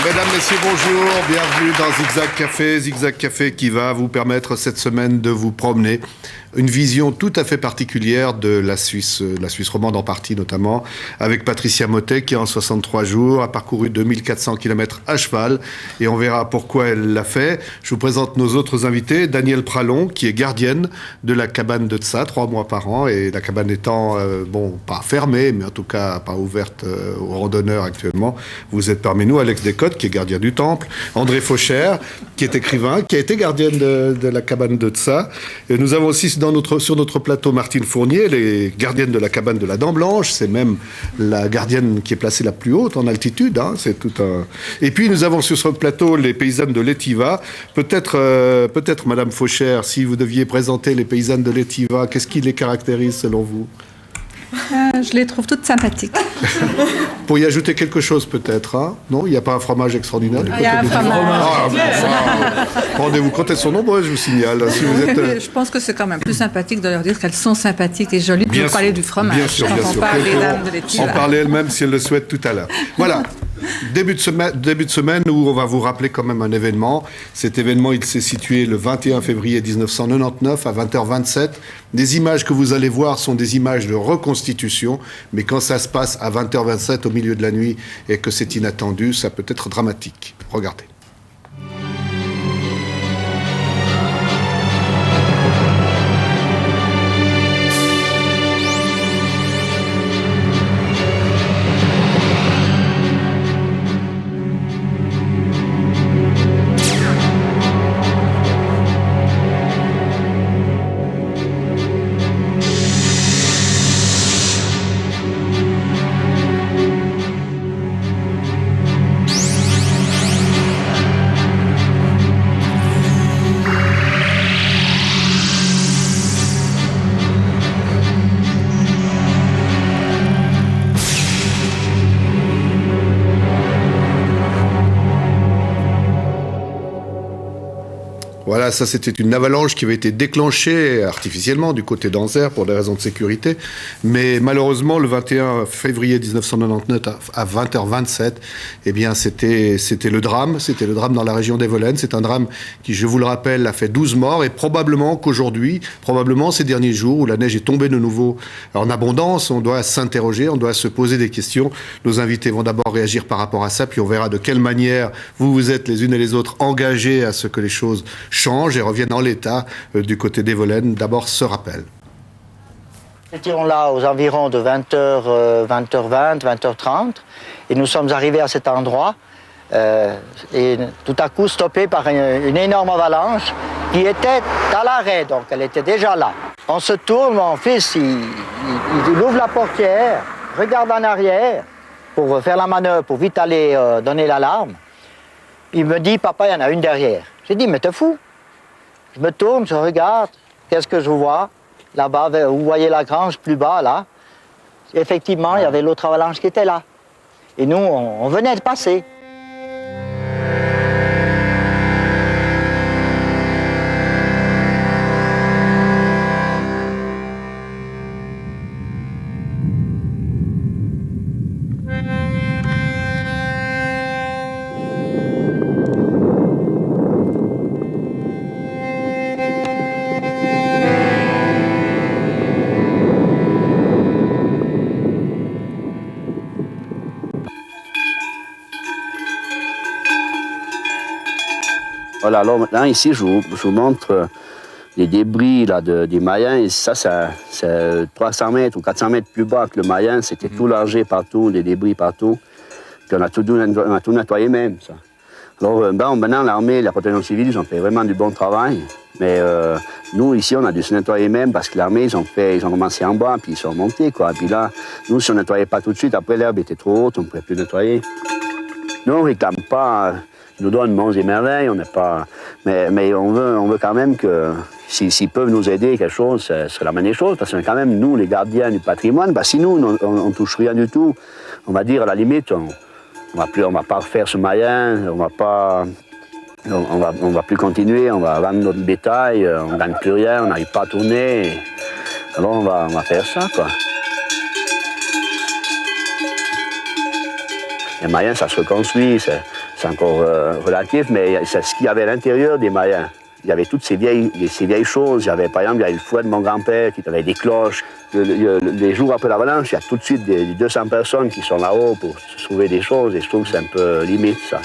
Mesdames, Messieurs, bonjour, bienvenue dans Zigzag Café. Zigzag Café qui va vous permettre cette semaine de vous promener. Une vision tout à fait particulière de la Suisse romande en partie notamment, avec Patricia Mottet qui en 63 jours a parcouru 2400 km à cheval et on verra pourquoi elle l'a fait. Je vous présente nos autres invités, Danielle Pralon qui est gardienne de la cabane de Tsa, 3 mois par an, et la cabane étant, pas fermée, mais en tout cas pas ouverte aux randonneurs actuellement. Vous êtes parmi nous, Alex Descottes qui est gardien du temple, André Fauchère qui est écrivain, qui a été gardienne de la cabane de Tsa. Et nous avons aussi sur notre plateau Martine Fournier, elle est gardienne de la cabane de la Dent Blanche, c'est même la gardienne qui est placée la plus haute en altitude, hein, c'est tout un... Et puis nous avons sur ce plateau les paysannes de l'Étiva. Peut-être Madame Fauchère, si vous deviez présenter les paysannes de l'Étiva, qu'est-ce qui les caractérise selon vous? Je les trouve toutes sympathiques. Pour y ajouter quelque chose peut-être, hein? Non, il n'y a pas un fromage extraordinaire du côté Il y a un fromage. Rendez-vous compte, elles sont nombreuses, je vous signale. Si vous êtes... Je pense que c'est quand même plus sympathique de leur dire qu'elles sont sympathiques et jolies de parler du fromage. Bien sûr, bien sûr. On parle des dames de l'Étiva. En parler elles-mêmes si elles le souhaitent tout à l'heure. Voilà. Début de semaine où on va vous rappeler quand même un événement. Cet événement, il s'est situé le 21 février 1999 à 20h27. Des images que vous allez voir sont des images de reconstitution, mais quand ça se passe à 20h27 au milieu de la nuit et que c'est inattendu, ça peut être dramatique. Regardez. Voilà, ça c'était une avalanche qui avait été déclenchée artificiellement du côté d'Anzer pour des raisons de sécurité. Mais malheureusement, le 21 février 1999 à 20h27, eh bien c'était le drame. C'était le drame dans la région d'Evolen. C'est un drame qui, je vous le rappelle, a fait 12 morts. Et probablement qu'aujourd'hui, ces derniers jours où la neige est tombée de nouveau en abondance, on doit s'interroger, on doit se poser des questions. Nos invités vont d'abord réagir par rapport à ça, puis on verra de quelle manière vous êtes les unes et les autres engagés à ce que les choses changent et reviennent en l'état du côté d'Evolen. D'abord, ce rappel. Nous étions là aux environs de 20h, 20h20, 20h30, et nous sommes arrivés à cet endroit, et tout à coup stoppé par une énorme avalanche qui était à l'arrêt, donc elle était déjà là. On se tourne, mon fils, il ouvre la portière, regarde en arrière pour faire la manœuvre, pour vite aller donner l'alarme. Il me dit, papa, il y en a une derrière. J'ai dit, mais t'es fou. Je me tourne, je regarde, qu'est-ce que je vois? Là-bas, vous voyez la grange plus bas, là. Effectivement, il y avait l'autre avalanche qui était là. Et nous, on venait de passer. Voilà, alors maintenant, ici, je vous montre les débris là, des Mayens. Et ça, c'est 300 mètres ou 400 mètres plus bas que le Mayen. C'était tout largé partout, des débris partout. Puis on a tout nettoyé même, ça. Alors, maintenant, l'armée, la protection civile, ils ont fait vraiment du bon travail. Mais Nous, ici, on a dû se nettoyer même parce que l'armée, ils ont commencé en bas, puis ils sont montés, quoi. Puis là, nous, si on ne nettoyait pas tout de suite, après l'herbe était trop haute, on ne pouvait plus nettoyer. Nous, on ne réclame pas, ils nous donnent monts et merveilles, on n'est pas... Mais on veut quand même que, s'ils peuvent nous aider quelque chose, c'est la meilleure chose, parce que quand même, nous, les gardiens du patrimoine, bah, si nous, on ne touche rien du tout, on va dire, à la limite, on ne va pas refaire ce mayen, on va plus continuer, on va vendre notre bétail, on ne gagne plus rien, on n'arrive pas à tourner. Alors on va faire ça, quoi. Les Mayens, ça se reconstruit, c'est encore relatif, mais c'est ce qu'il y avait à l'intérieur des Mayens. Il y avait toutes ces vieilles choses. Par exemple, il y avait le fouet de mon grand-père qui avait des cloches. Les jours après l'avalanche, il y a tout de suite des 200 personnes qui sont là-haut pour se trouver des choses, et je trouve que c'est un peu limite, ça.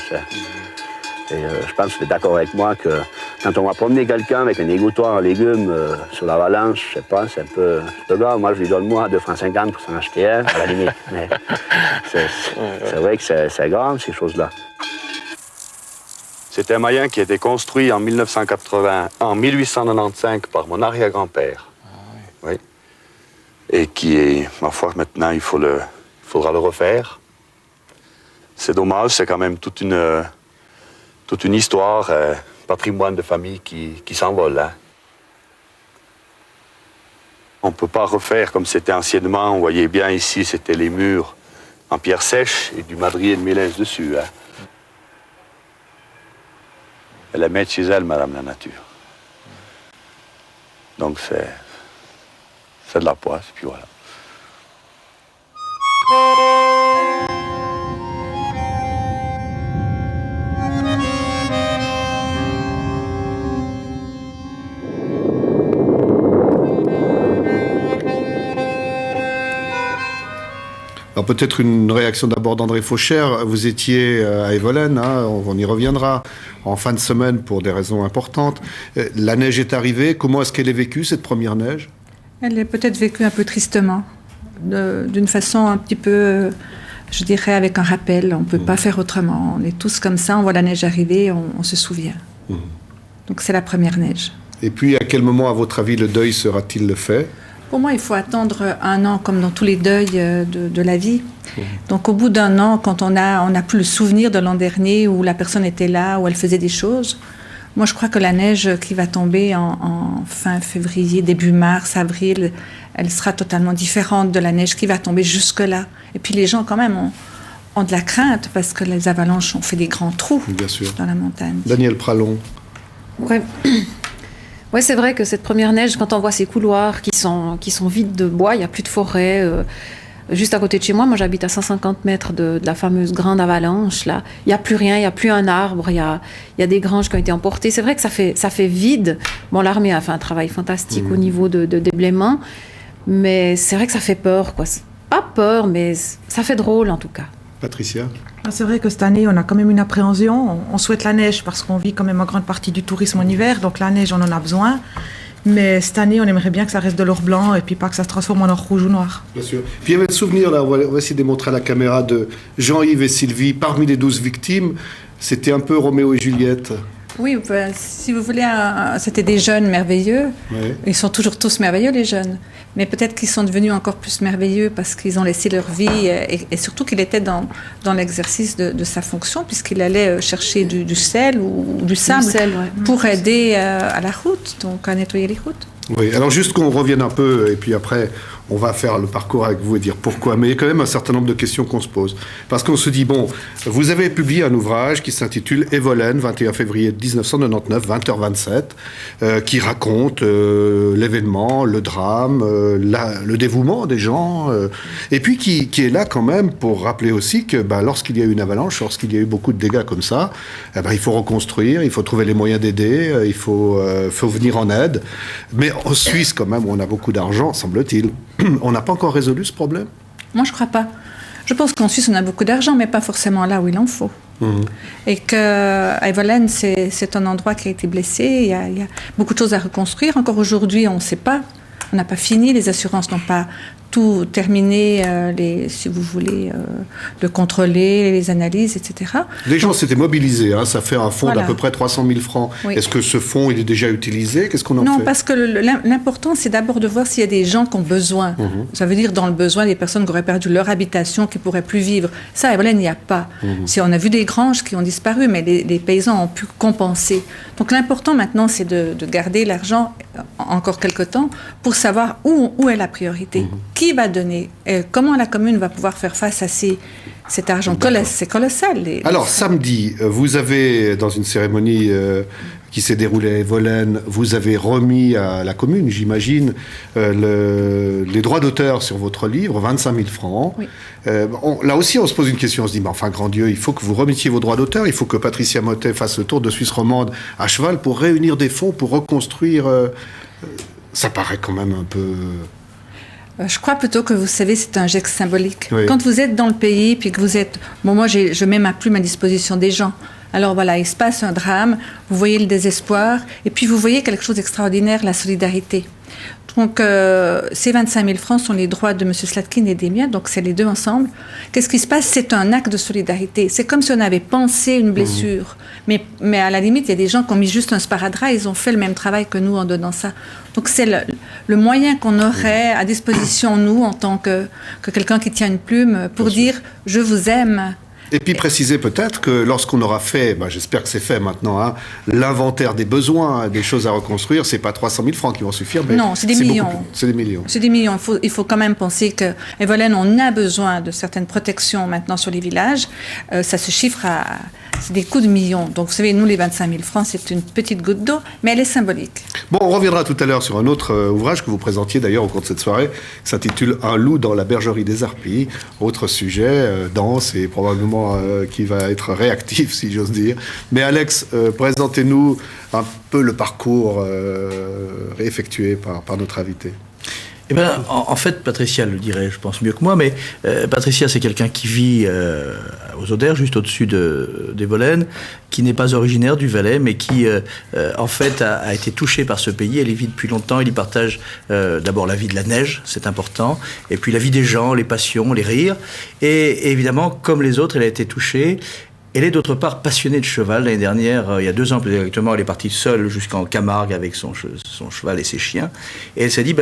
Et je pense que tu es d'accord avec moi que quand on va promener quelqu'un avec un égouttoir en légumes sur l'avalanche, je sais pas, c'est un peu grave. Moi, je lui donne 2,50 francs pour s'en acheter un, à la limite. Mais c'est vrai que c'est grave, ces choses-là. C'est un mayen qui a été construit en 1895 par mon arrière-grand-père. Oui. Et qui est, ma foi, maintenant, il faudra le refaire. C'est dommage, c'est quand même toute une histoire, patrimoine de famille qui s'envole. Hein. On ne peut pas refaire comme c'était anciennement. Vous voyez bien ici, c'était les murs en pierre sèche et du madrier de mélèze dessus. Hein. Elle aimait chez elle, Madame la Nature. Donc c'est de la poisse, puis voilà. Alors peut-être une réaction d'abord d'André Fauchère. Vous étiez à Evolène, hein, on y reviendra, en fin de semaine pour des raisons importantes. La neige est arrivée. Comment est-ce qu'elle est vécue, cette première neige? Elle est peut-être vécue un peu tristement, d'une façon un petit peu, je dirais, avec un rappel. On ne peut pas faire autrement. On est tous comme ça, on voit la neige arriver, on se souvient. Donc c'est la première neige. Et puis, à quel moment, à votre avis, le deuil sera-t-il fait? Pour moi, il faut attendre 1 an, comme dans tous les deuils de la vie. Donc, au bout d'1 an, quand on n'a plus le souvenir de l'an dernier où la personne était là, où elle faisait des choses, moi, je crois que la neige qui va tomber en fin février, début mars, avril, elle sera totalement différente de la neige qui va tomber jusque-là. Et puis, les gens, quand même, ont de la crainte parce que les avalanches ont fait des grands trous dans la montagne. Daniel Pralon. Ouais. Oui, c'est vrai que cette première neige, quand on voit ces couloirs qui sont vides de bois, il n'y a plus de forêt. Juste à côté de chez moi, j'habite à 150 mètres de la fameuse grande avalanche. Là. Il n'y a plus rien, il n'y a plus un arbre, il y a des granges qui ont été emportées. C'est vrai que ça fait vide. Bon, l'armée a fait un travail fantastique au niveau de déblaiement, mais c'est vrai que ça fait peur, quoi. Pas peur, mais ça fait drôle en tout cas. Patricia? C'est vrai que cette année, on a quand même une appréhension. On souhaite la neige parce qu'on vit quand même en grande partie du tourisme en hiver, donc la neige, on en a besoin. Mais cette année, on aimerait bien que ça reste de l'or blanc et puis pas que ça se transforme en or rouge ou noir. Bien sûr. Puis il y avait le souvenir, là, on va essayer de démontrer à la caméra, de Jean-Yves et Sylvie, parmi les 12 victimes. C'était un peu Roméo et Juliette. Oui, si vous voulez, c'était des jeunes merveilleux. Oui. Ils sont toujours tous merveilleux, les jeunes. Mais peut-être qu'ils sont devenus encore plus merveilleux parce qu'ils ont laissé leur vie et surtout qu'il était dans l'exercice de sa fonction, puisqu'il allait chercher du sel ou du sable pour aider à la route, donc à nettoyer les routes. Oui, alors juste qu'on revienne un peu, et puis après, on va faire le parcours avec vous et dire pourquoi. Mais il y a quand même un certain nombre de questions qu'on se pose. Parce qu'on se dit, bon, vous avez publié un ouvrage qui s'intitule Evolène, 21 février 1999, 20h27, qui raconte l'événement, le drame, le dévouement des gens, et puis qui est là quand même pour rappeler aussi que lorsqu'il y a eu une avalanche, lorsqu'il y a eu beaucoup de dégâts comme ça, il faut reconstruire, il faut trouver les moyens d'aider, il faut venir en aide. Mais en Suisse, quand même, où on a beaucoup d'argent, semble-t-il, on n'a pas encore résolu ce problème? Moi, je ne crois pas. Je pense qu'en Suisse, on a beaucoup d'argent, mais pas forcément là où il en faut. Et qu'à Evolène, c'est un endroit qui a été blessé. Il y a beaucoup de choses à reconstruire. Encore aujourd'hui, on ne sait pas. On n'a pas fini. Les assurances n'ont pas tout terminé, si vous voulez, le contrôler, les analyses, etc. Les gens s'étaient mobilisés, hein, ça fait un fonds Voilà. d'à peu près 300 000 francs. Oui. Est-ce que ce fonds il est déjà utilisé? Qu'est-ce qu'on en Non, fait? parce que l'important, c'est d'abord de voir s'il y a des gens qui ont besoin. Ça veut dire dans le besoin, des personnes qui auraient perdu leur habitation, qui ne pourraient plus vivre. Ça, à Evolène, il n'y a pas. Si on a vu des granges qui ont disparu, mais les paysans ont pu compenser. Donc l'important maintenant, c'est de garder l'argent encore quelque temps pour savoir où est la priorité. Qui va donner? Comment la commune va pouvoir faire face à cet argent? C'est colossal. Alors, samedi, vous avez, dans une cérémonie qui s'est déroulée à Evolène, vous avez remis à la commune, j'imagine, les droits d'auteur sur votre livre, 25 000 francs. Oui. Là aussi, on se pose une question, on se dit, mais enfin, grand Dieu, il faut que vous remettiez vos droits d'auteur, il faut que Patricia Mottet fasse le tour de Suisse romande à cheval pour réunir des fonds, pour reconstruire... ça paraît quand même un peu... Je crois plutôt que, vous savez, c'est un geste symbolique. Oui. Quand vous êtes dans le pays, puis que vous êtes... Bon, moi, je mets ma plume à disposition des gens. Alors voilà, il se passe un drame, vous voyez le désespoir, et puis vous voyez quelque chose d'extraordinaire, la solidarité. Donc, ces 25 000 francs sont les droits de M. Slatkin et des miens, donc c'est les deux ensemble. Qu'est-ce qui se passe? C'est un acte de solidarité. C'est comme si on avait pensé une blessure. Mais à la limite, il y a des gens qui ont mis juste un sparadrap, ils ont fait le même travail que nous en donnant ça. Donc, c'est le moyen qu'on aurait à disposition, nous, en tant que quelqu'un qui tient une plume, pour dire « je vous aime ». Et puis préciser peut-être que lorsqu'on aura fait, j'espère que c'est fait maintenant, hein, l'inventaire des besoins, des choses à reconstruire, c'est pas 300 000 francs qui vont suffire, mais non, c'est des millions. C'est des millions. C'est des millions. Il faut quand même penser que Evolène, on a besoin de certaines protections maintenant sur les villages. Ça se chiffre à... C'est des coûts de millions. Donc, vous savez, nous, les 25 000 francs, c'est une petite goutte d'eau, mais elle est symbolique. Bon, on reviendra tout à l'heure sur un autre ouvrage que vous présentiez d'ailleurs au cours de cette soirée, qui s'intitule « Un loup dans la bergerie des Harpies ». Autre sujet, dense et probablement qui va être réactif, si j'ose dire. Mais Alex, présentez-nous un peu le parcours effectué par notre invité. Eh bien, en fait, Patricia le dirait, je pense, mieux que moi, mais Patricia, c'est quelqu'un qui vit aux Odères, juste au-dessus d'Evolène, qui n'est pas originaire du Valais, mais qui, en fait, a été touché par ce pays. Elle y vit depuis longtemps. Elle y partage d'abord la vie de la neige, c'est important, et puis la vie des gens, les passions, les rires. Et évidemment, comme les autres, elle a été touchée. Elle est d'autre part passionnée de cheval. L'année dernière, il y a 2 ans plus exactement, elle est partie seule jusqu'en Camargue avec son cheval et ses chiens. Et elle s'est dit,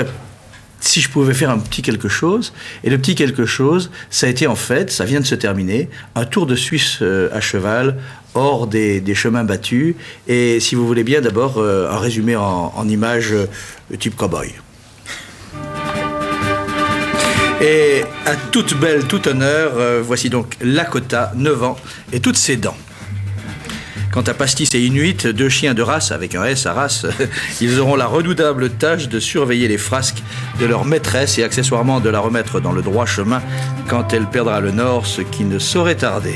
si je pouvais faire un petit quelque chose, et le petit quelque chose, ça a été en fait, ça vient de se terminer, un tour de Suisse à cheval, hors des chemins battus, et si vous voulez bien d'abord un résumé en images type cow-boy. Et à toute belle, tout honneur, voici donc Lakota, 9 ans, et toutes ses dents. Quant à Pastis et Inuit, 2 chiens de race, avec un S à race, ils auront la redoutable tâche de surveiller les frasques de leur maîtresse et accessoirement de la remettre dans le droit chemin quand elle perdra le nord, ce qui ne saurait tarder.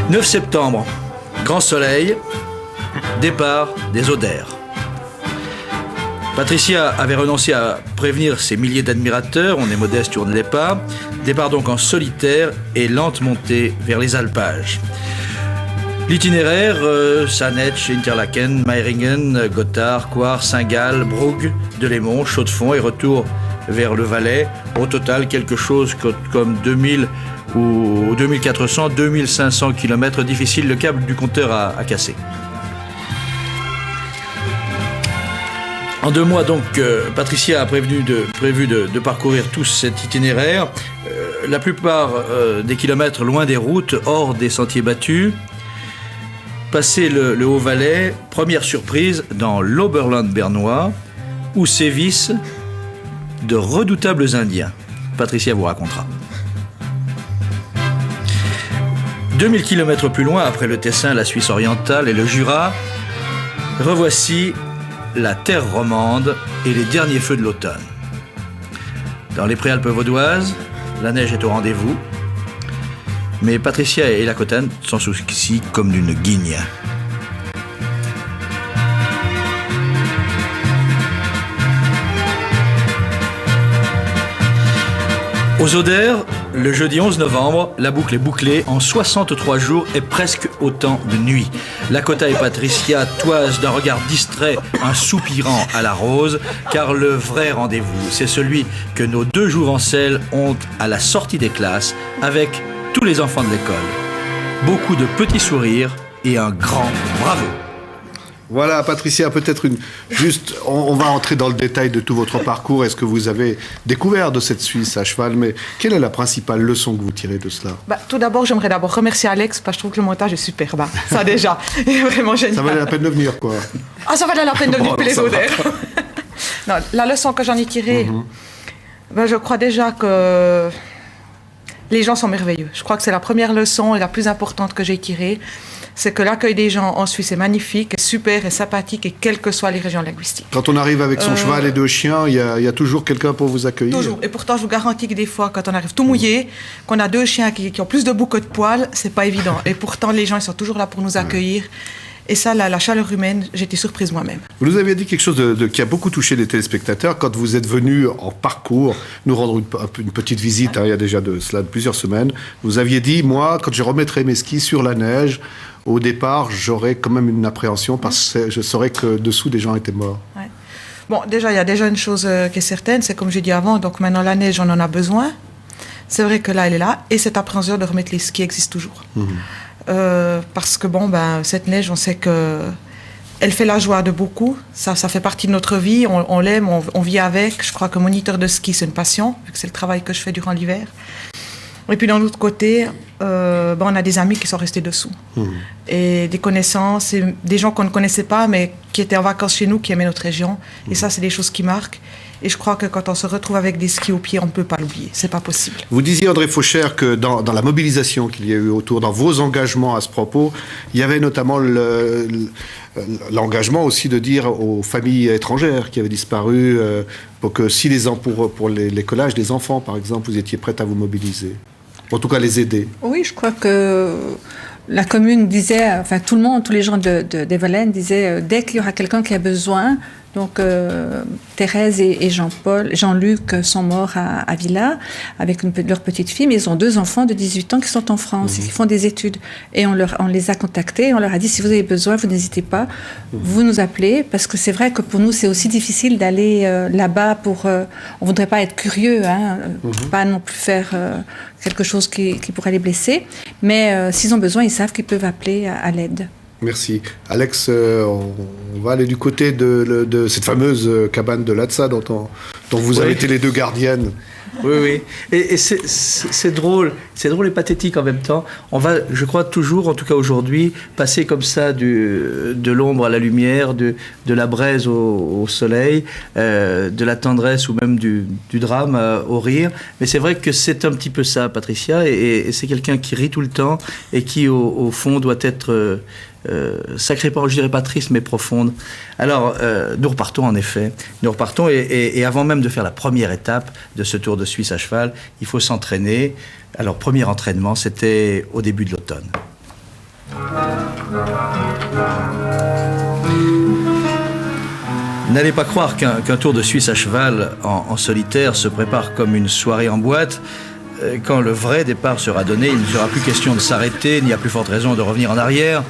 9 septembre, grand soleil, départ des Odères. Patricia avait renoncé à prévenir ses milliers d'admirateurs, on est modeste, on ne l'est pas. Départ donc en solitaire et lente montée vers les alpages. L'itinéraire, Sanetsch, Interlaken, Meiringen, Gotthard, Coire, Saint-Gall, Brugg, Delémont, Chaux-de-Fonds et retour vers le Valais. Au total, quelque chose comme 2000 ou 2400, 2500 km. Difficile, le câble du compteur a cassé. En 2 mois, donc, Patricia a prévu de parcourir tout cet itinéraire. La plupart des kilomètres loin des routes, hors des sentiers battus. Passer le Haut-Valais, première surprise dans l'Oberland bernois, où sévissent de redoutables Indiens. Patricia vous racontera. 2000 km plus loin, après le Tessin, la Suisse orientale et le Jura, revoici la terre romande et les derniers feux de l'automne. Dans les Préalpes vaudoises, la neige est au rendez-vous, mais Patricia et Lakota s'en soucient comme d'une guigne. Aux Odères, Le jeudi 11 novembre, la boucle est bouclée en 63 jours et presque autant de nuits. Lakota et Patricia toisent d'un regard distrait un soupirant à la rose, car le vrai rendez-vous, c'est celui que nos deux jouvencelles ont à la sortie des classes avec tous les enfants de l'école. Beaucoup de petits sourires et un grand bravo. Voilà, Patricia, peut-être on va entrer dans le détail de tout votre parcours et ce que vous avez découvert de cette Suisse à cheval, mais quelle est la principale leçon que vous tirez de cela? Tout d'abord, j'aimerais remercier Alex, parce que je trouve que le montage est superbe. Ça déjà, il est vraiment génial. Ça valait la peine de venir, quoi. Ah, ça valait la peine de venir pour les odeurs. Non, la leçon que j'en ai tirée, je crois déjà que les gens sont merveilleux. Je crois que c'est la première leçon et la plus importante que j'ai tirée. C'est que l'accueil des gens en Suisse est magnifique, est super et sympathique, et quelles que soient les régions linguistiques. Quand on arrive avec son cheval et deux chiens, il y a toujours quelqu'un pour vous accueillir. Toujours. Et pourtant, je vous garantis que des fois, quand on arrive tout mouillé, qu'on a deux chiens qui ont plus de boue que de poils, c'est pas évident. Et pourtant, les gens ils sont toujours là pour nous accueillir. Et ça, la chaleur humaine, j'étais surprise moi-même. Vous nous aviez dit quelque chose qui a beaucoup touché les téléspectateurs quand vous êtes venu en parcours nous rendre une petite visite, il y a déjà de plusieurs semaines. Vous aviez dit, moi, quand je remettrai mes skis sur la neige, au départ, j'aurais quand même une appréhension parce que je saurais que dessous, des gens étaient morts. Ouais. Bon, déjà, il y a déjà une chose qui est certaine, c'est comme j'ai dit avant, donc maintenant la neige, on en a besoin. C'est vrai que là, elle est là, et cette appréhension de remettre les skis existe toujours. Parce que cette neige, on sait que elle fait la joie de beaucoup. Ça fait partie de notre vie. On l'aime, on vit avec. Je crois que moniteur de ski, c'est une passion, vu que c'est le travail que je fais durant l'hiver. Et puis d'un autre côté, on a des amis qui sont restés dessous. Et des connaissances, et des gens qu'on ne connaissait pas, mais qui étaient en vacances chez nous, qui aimaient notre région. Et ça, c'est des choses qui marquent. Et je crois que quand on se retrouve avec des skis aux pieds, on ne peut pas l'oublier. C'est pas possible. Vous disiez, André Fauchère, que dans la mobilisation qu'il y a eu autour, dans vos engagements à ce propos, il y avait notamment l'engagement aussi de dire aux familles étrangères qui avaient disparu, pour que si pour l'écolage des enfants, par exemple, vous étiez prête à vous mobiliser. En tout cas, les aider. Oui, je crois que la commune disait, enfin tout le monde, tous les gens d'Evelen disaient, dès qu'il y aura quelqu'un qui a besoin, donc Thérèse et Jean-Luc sont morts à Villa avec leur petite fille, mais ils ont 2 enfants de 18 ans qui sont en France et qui font des études. Et on les a contactés, on leur a dit, si vous avez besoin, vous n'hésitez pas, vous nous appelez, parce que c'est vrai que pour nous, c'est aussi difficile d'aller là-bas pour... on voudrait pas être curieux, pas non plus faire quelque chose qui pourrait les blesser, mais s'ils ont besoin, ils savent qu'ils peuvent appeler à l'aide. Merci. Alex, on va aller du côté de cette fameuse cabane de Latza dont vous avez été les 2 gardiennes. Oui. Et c'est drôle et pathétique en même temps. On va, je crois, toujours, en tout cas aujourd'hui, passer comme ça de l'ombre à la lumière, de la braise au soleil, de la tendresse ou même du drame au rire. Mais c'est vrai que c'est un petit peu ça, Patricia, et c'est quelqu'un qui rit tout le temps et qui, au fond, doit être... sacrément, je dirais pas triste, mais profonde. Alors, nous repartons en effet. Nous repartons et avant même de faire la première étape de ce Tour de Suisse à cheval, il faut s'entraîner. Alors, premier entraînement, c'était au début de l'automne. N'allez pas croire qu'un Tour de Suisse à cheval en solitaire se prépare comme une soirée en boîte. Quand le vrai départ sera donné, il ne sera plus question de s'arrêter, ni à plus forte raison de revenir en arrière.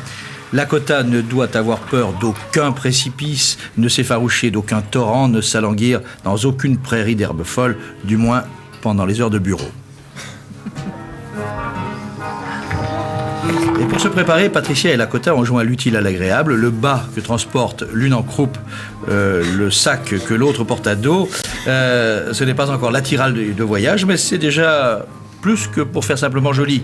Lakota ne doit avoir peur d'aucun précipice, ne s'effaroucher d'aucun torrent, ne s'alanguir dans aucune prairie d'herbes folles, du moins pendant les heures de bureau. Et pour se préparer, Patricia et Lakota ont joint l'utile à l'agréable, le bas que transporte l'une en croupe, le sac que l'autre porte à dos. Ce n'est pas encore l'attiral de voyage, mais c'est déjà plus que pour faire simplement joli.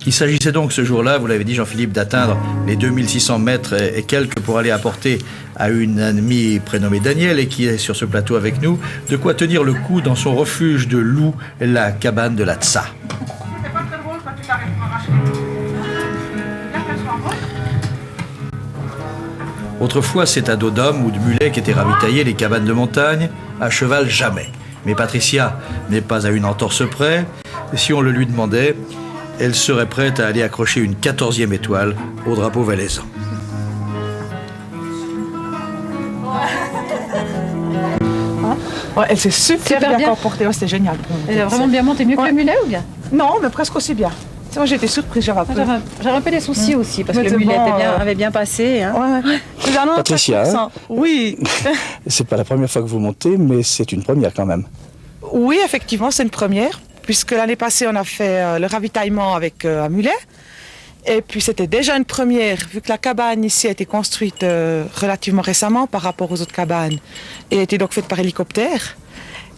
Il s'agissait donc ce jour-là, vous l'avez dit Jean-Philippe, d'atteindre les 2600 mètres et quelques pour aller apporter à une amie prénommée Daniel et qui est sur ce plateau avec nous, de quoi tenir le coup dans son refuge de loup, la cabane de Latza. Autrefois, c'est à dos d'homme ou de mulet qu'étaient ravitaillées les cabanes de montagne, à cheval jamais. Mais Patricia n'est pas à une entorse près, et si on le lui demandait, elle serait prête à aller accrocher une 14e étoile au drapeau valaisan. Ouais, elle s'est super bien comportée. Ouais, c'était génial. Elle a vraiment bien monté, mieux que le mulet ou bien? Non, mais presque aussi bien. C'est vrai, j'étais surprise, j'avais J'avais un peu des soucis aussi, parce que Mais le c'est mulet bon, avait bien passé. Hein. Ouais. Patricia, hein? Oui. C'est pas la première fois que vous montez, mais c'est une première quand même. Oui, effectivement, c'est une première, puisque l'année passée, on a fait le ravitaillement avec un mulet. Et puis, c'était déjà une première, vu que la cabane ici a été construite relativement récemment par rapport aux autres cabanes, et a été donc faite par hélicoptère.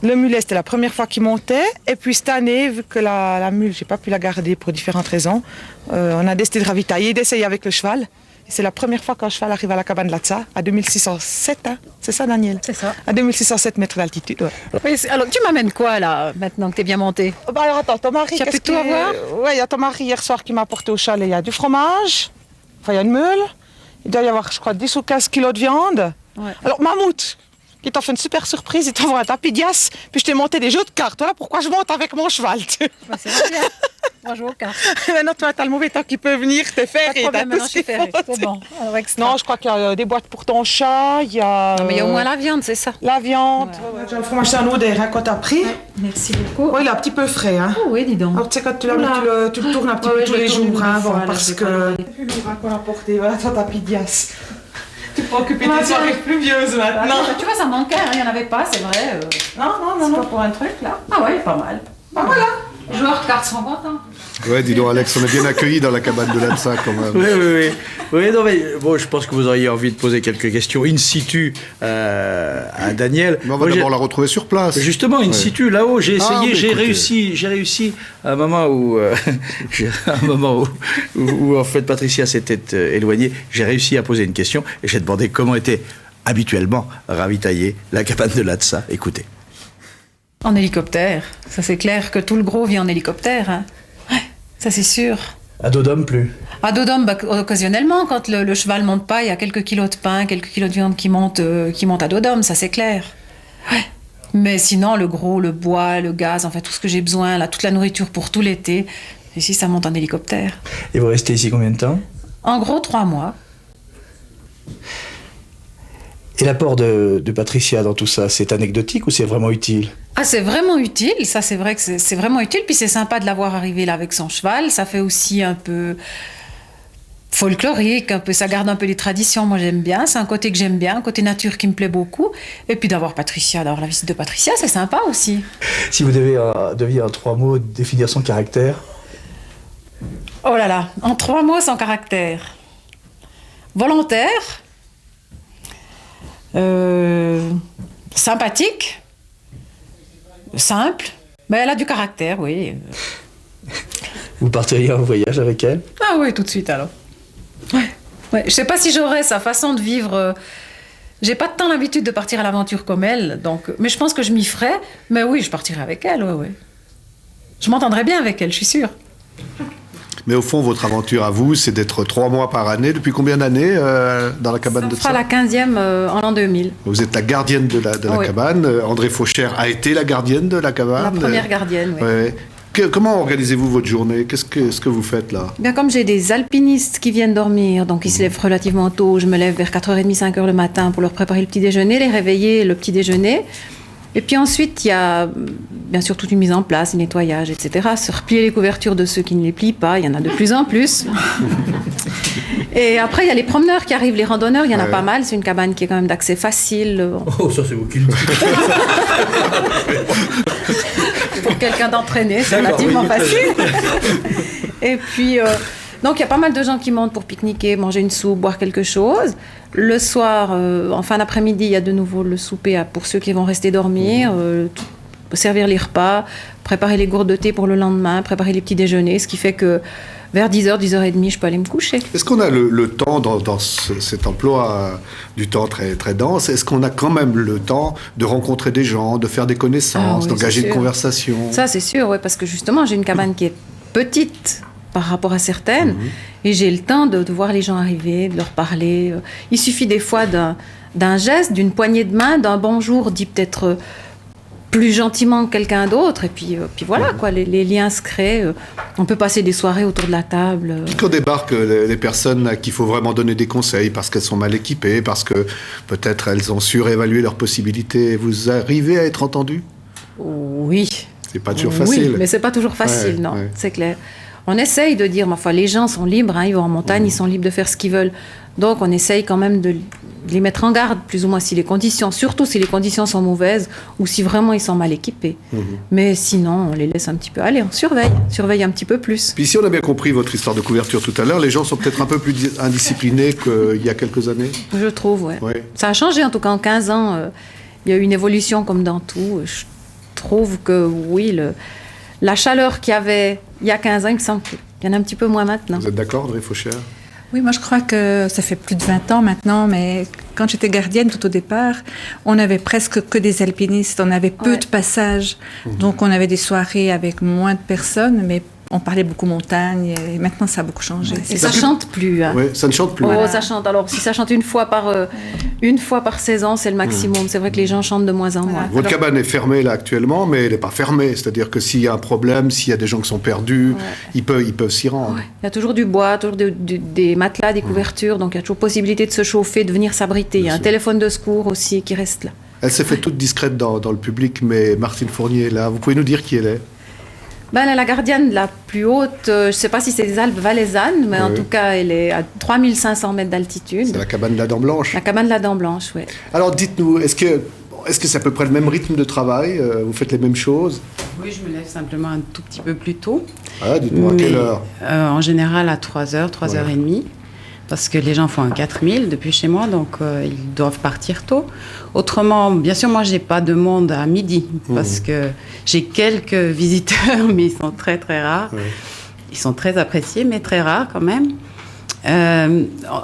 Le mulet, c'était la première fois qu'il montait. Et puis cette année, vu que la mule, j'ai pas pu la garder pour différentes raisons, on a décidé de ravitailler, d'essayer avec le cheval. Et c'est la première fois qu'un cheval arrive à la cabane Latza, à 2607, hein. C'est ça, Daniel? C'est ça. À 2607 mètres d'altitude, ouais. Oui, alors, tu m'amènes quoi, là, maintenant que t'es bien monté? Alors attends, ton mari... Tu as pu tout avoir? Oui, il y a ton mari hier soir qui m'a apporté au chalet. Il y a du fromage, enfin il y a une meule. Il doit y avoir, je crois, 10 ou 15 kilos de viande. Ouais. Alors, Mammouth, qui t'a fait une super surprise, il t'envoie un tapis d'IAS, puis je t'ai monté des jeux de cartes. Voilà pourquoi je monte avec mon cheval. Bah, c'est vrai bien. Moi, je joue aux cartes. Maintenant, toi, t'as le mauvais temps qui peut venir te faire. Pas de problème, maintenant, je suis ferrée. C'est bon. Alors, extra. Non, je crois qu'il y a des boîtes pour ton chat, il y a... Non, mais il y a au moins la viande, c'est ça. La viande. Ouais. Le fromage, c'est un odeur, hein, quand t'as pris. Ouais, merci beaucoup. Oui, il est un petit peu frais, hein. Oh, oui, dis donc. Alors, tu sais, quand tu le tournes un petit peu tous les jours, hein, bon, parce que... C'est plus lourd qu'on a porté, voilà, toi, t'as pidias. Tu peux occuper tes soirées pluvieuses maintenant. Tu vois, ça manquait, hein, il n'y en avait pas, c'est vrai. Non. C'est pas pour un truc, là. Ah ouais, pas mal. Ben voilà. Les joueurs de cartes sont contents. Ouais, dis donc, Alex, on est bien accueillis dans la cabane de Latza, quand même. Oui, non, mais bon, je pense que vous auriez envie de poser quelques questions in situ à Daniel. Mais on va d'abord la retrouver sur place. Justement, in situ, là-haut, j'ai essayé, mais j'ai écoutez. réussi à un moment où en fait, Patricia s'était éloignée. J'ai réussi à poser une question et j'ai demandé comment était habituellement ravitaillée la cabane de Latza. Écoutez. En hélicoptère. Ça, c'est clair que tout le gros vient en hélicoptère. Hein. Ouais, ça, c'est sûr. À dos d'homme, plus. À dos d'homme, occasionnellement, quand le cheval monte pas, il y a quelques kilos de pain, quelques kilos de viande qui montent à dos d'homme, ça, c'est clair. Ouais. Mais sinon, le gros, le bois, le gaz, enfin, tout ce que j'ai besoin, là, toute la nourriture pour tout l'été, ici, ça monte en hélicoptère. Et vous restez ici combien de temps? En gros, 3 mois. Et l'apport de Patricia dans tout ça, c'est anecdotique ou c'est vraiment utile? Ah, c'est vraiment utile, ça c'est vrai que c'est vraiment utile, puis c'est sympa de l'avoir arrivé là avec son cheval, ça fait aussi un peu folklorique, un peu, ça garde un peu les traditions, moi j'aime bien, c'est un côté que j'aime bien, un côté nature qui me plaît beaucoup, et puis d'avoir la visite de Patricia, c'est sympa aussi. Si vous deviez en 3 mots définir son caractère? Oh là là, en 3 mots son caractère. Volontaire, sympathique, simple, mais elle a du caractère, oui. Vous partiriez en voyage avec elle? Ah oui, tout de suite alors. Ouais. Je sais pas si j'aurais sa façon de vivre. J'ai pas tant l'habitude de partir à l'aventure comme elle, donc. Mais je pense que je m'y ferais. Mais oui, je partirais avec elle, ouais. Je m'entendrais bien avec elle, je suis sûre. Mais au fond, votre aventure à vous, c'est d'être 3 mois par année. Depuis combien d'années dans la cabane de Ça fera la 15e en l'an 2000. Vous êtes la gardienne de la Oui. cabane. André Fauchère a été la gardienne de la cabane. La première gardienne, oui. Ouais. Comment organisez-vous votre journée? Qu'est-ce que vous faites là? Bien, comme j'ai des alpinistes qui viennent dormir, donc ils se lèvent relativement tôt, je me lève vers 4h30, 5h le matin pour leur préparer le petit déjeuner, les réveiller, le petit déjeuner. Et puis ensuite, il y a bien sûr toute une mise en place, un nettoyage, etc. Se replier les couvertures de ceux qui ne les plient pas, il y en a de plus en plus. Et après, il y a les promeneurs qui arrivent, les randonneurs, il y en a pas mal. C'est une cabane qui est quand même d'accès facile. Oh, ça c'est vous qui le dites. Pour quelqu'un d'entraîné, c'est relativement facile. Et puis, donc il y a pas mal de gens qui montent pour pique-niquer, manger une soupe, boire quelque chose. Le soir, en fin d'après-midi, il y a de nouveau le souper pour ceux qui vont rester dormir, servir les repas, préparer les gourdes de thé pour le lendemain, préparer les petits déjeuners, ce qui fait que vers 10h, 10h30, je peux aller me coucher. Est-ce qu'on a le temps dans cet emploi du temps très, très dense? Est-ce qu'on a quand même le temps de rencontrer des gens, de faire des connaissances, oui, d'engager c'est une sûr. conversation? Ça, c'est sûr, ouais, parce que justement, j'ai une cabane qui est petite par rapport à certaines, et j'ai le temps de voir les gens arriver, de leur parler. Il suffit des fois d'un geste, d'une poignée de main, d'un bonjour dit peut-être plus gentiment que quelqu'un d'autre. Et puis voilà, quoi, les liens se créent. On peut passer des soirées autour de la table. Puis quand débarquent les personnes à qui il faut vraiment donner des conseils parce qu'elles sont mal équipées, parce que peut-être elles ont surévalué leurs possibilités, vous arrivez à être entendu? Oui. C'est pas toujours facile. Oui, mais c'est pas toujours facile, non, c'est clair. On essaye de dire, mais enfin, les gens sont libres, hein, ils vont en montagne, ils sont libres de faire ce qu'ils veulent. Donc, on essaye quand même de les mettre en garde, plus ou moins, surtout si les conditions sont mauvaises ou si vraiment ils sont mal équipés. Mais sinon, on les laisse un petit peu aller, on surveille un petit peu plus. Puis si on a bien compris votre histoire de couverture tout à l'heure, les gens sont peut-être un peu plus indisciplinés qu'il y a quelques années. Je trouve, ouais. Ça a changé, en tout cas, en 15 ans. Il y a eu une évolution comme dans tout. Je trouve que, oui, la chaleur qu'il y avait il y a 15 ans, il me semble qu'il y en a un petit peu moins maintenant. Vous êtes d'accord, Audrey Fauchère? Oui, moi je crois que ça fait plus de 20 ans maintenant, mais quand j'étais gardienne tout au départ, on avait presque que des alpinistes, on avait peu de passages, donc on avait des soirées avec moins de personnes, mais on parlait beaucoup montagne, et maintenant ça a beaucoup changé. Et ça chante plus. Hein. Oui, ça ne chante plus. Oh, ça chante. Alors, si ça chante une fois par saison, c'est le maximum. C'est vrai que les gens chantent de moins en moins. Votre cabane est fermée là actuellement, mais elle n'est pas fermée. C'est-à-dire que s'il y a un problème, s'il y a des gens qui sont perdus, ils peuvent s'y rendre. Il y a toujours du bois, toujours des matelas, des couvertures, donc il y a toujours possibilité de se chauffer, de venir s'abriter. Il y a un téléphone de secours aussi qui reste là. Elle s'est fait toute discrète dans le public, mais Martine Fournier, là, vous pouvez nous dire qui elle est? Elle est la gardienne la plus haute, je ne sais pas si c'est des Alpes valaisannes, mais en tout cas, elle est à 3500 mètres d'altitude. C'est la cabane de la Dent Blanche. La cabane de la Dent Blanche, oui. Alors dites-nous, est-ce que c'est à peu près le même rythme de travail? Vous faites les mêmes choses? Oui, je me lève simplement un tout petit peu plus tôt. Ah, dites-moi à quelle heure? En général à 3h, 3h30. Parce que les gens font un 4000 depuis chez moi, donc ils doivent partir tôt. Autrement, bien sûr, moi, je n'ai pas de monde à midi, parce que j'ai quelques visiteurs, mais ils sont très, très rares. Ils sont très appréciés, mais très rares quand même.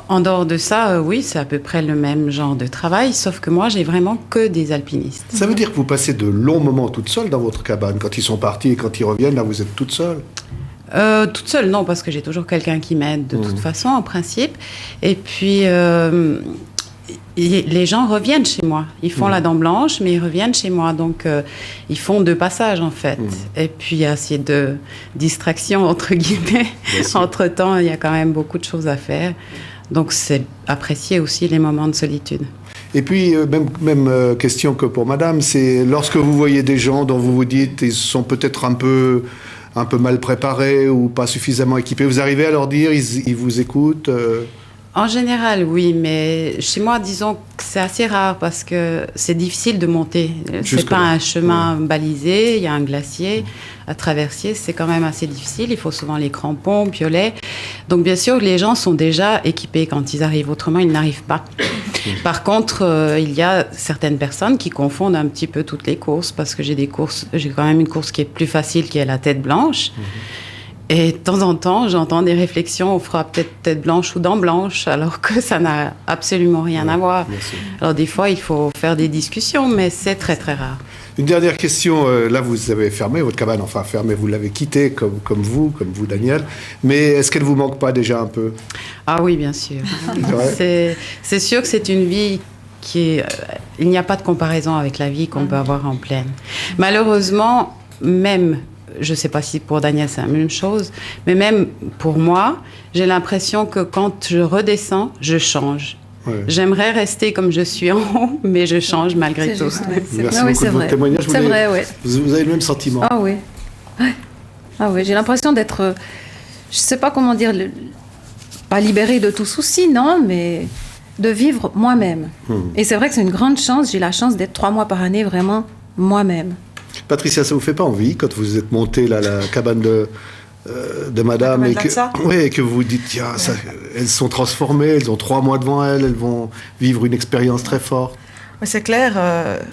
En dehors de ça, oui, c'est à peu près le même genre de travail, sauf que moi, j'ai vraiment que des alpinistes. Ça veut dire que vous passez de longs moments toute seule dans votre cabane. Quand ils sont partis et quand ils reviennent, là, vous êtes toute seule? Toute seule, non, parce que j'ai toujours quelqu'un qui m'aide de toute façon, en principe. Et puis, les gens reviennent chez moi. Ils font la Dent Blanche, mais ils reviennent chez moi. Donc, ils font 2 passages, en fait. Et puis, il y a assez de distractions, entre guillemets. Entre-temps, il y a quand même beaucoup de choses à faire. Donc, c'est apprécier aussi les moments de solitude. Et puis, même question que pour madame, c'est lorsque vous voyez des gens dont vous vous dites ils sont peut-être un peu mal préparés ou pas suffisamment équipés, vous arrivez à leur dire, ils vous écoutent? En général, oui, mais chez moi, disons que c'est assez rare parce que c'est difficile de monter. C'est pas un chemin balisé, il y a un glacier à traverser, c'est quand même assez difficile. Il faut souvent les crampons, piolets. Donc, bien sûr, les gens sont déjà équipés quand ils arrivent, autrement, ils n'arrivent pas. Par contre, il y a certaines personnes qui confondent un petit peu toutes les courses parce que j'ai quand même une course qui est plus facile, qui est la Tête Blanche. Et de temps en temps, j'entends des réflexions, on fera peut-être Tête Blanche ou Dent Blanche, alors que ça n'a absolument rien à voir. Alors des fois, il faut faire des discussions, mais c'est très très rare. Une dernière question, là vous avez fermé votre cabane, enfin fermé, vous l'avez quittée comme vous Daniel, mais est-ce qu'elle ne vous manque pas déjà un peu? Ah oui, bien sûr. C'est sûr que c'est une vie il n'y a pas de comparaison avec la vie qu'on peut avoir en plaine. Malheureusement, même... Je ne sais pas si pour Daniel c'est la même chose, mais même pour moi, j'ai l'impression que quand je redescends, je change. J'aimerais rester comme je suis en haut, mais je change malgré tout. Merci beaucoup de votre témoignage. C'est vrai, oui. Vous avez le même sentiment? Ah oui. Ah oui, j'ai l'impression d'être, je ne sais pas comment dire, pas libérée de tout souci, non, mais de vivre moi-même. Et c'est vrai que c'est une grande chance, j'ai la chance d'être 3 mois par année vraiment moi-même. Patricia, ça vous fait pas envie quand vous êtes montée là, la cabane de madame et que vous vous dites tiens, elles sont transformées, elles ont 3 mois devant elles vont vivre une expérience très forte? C'est clair,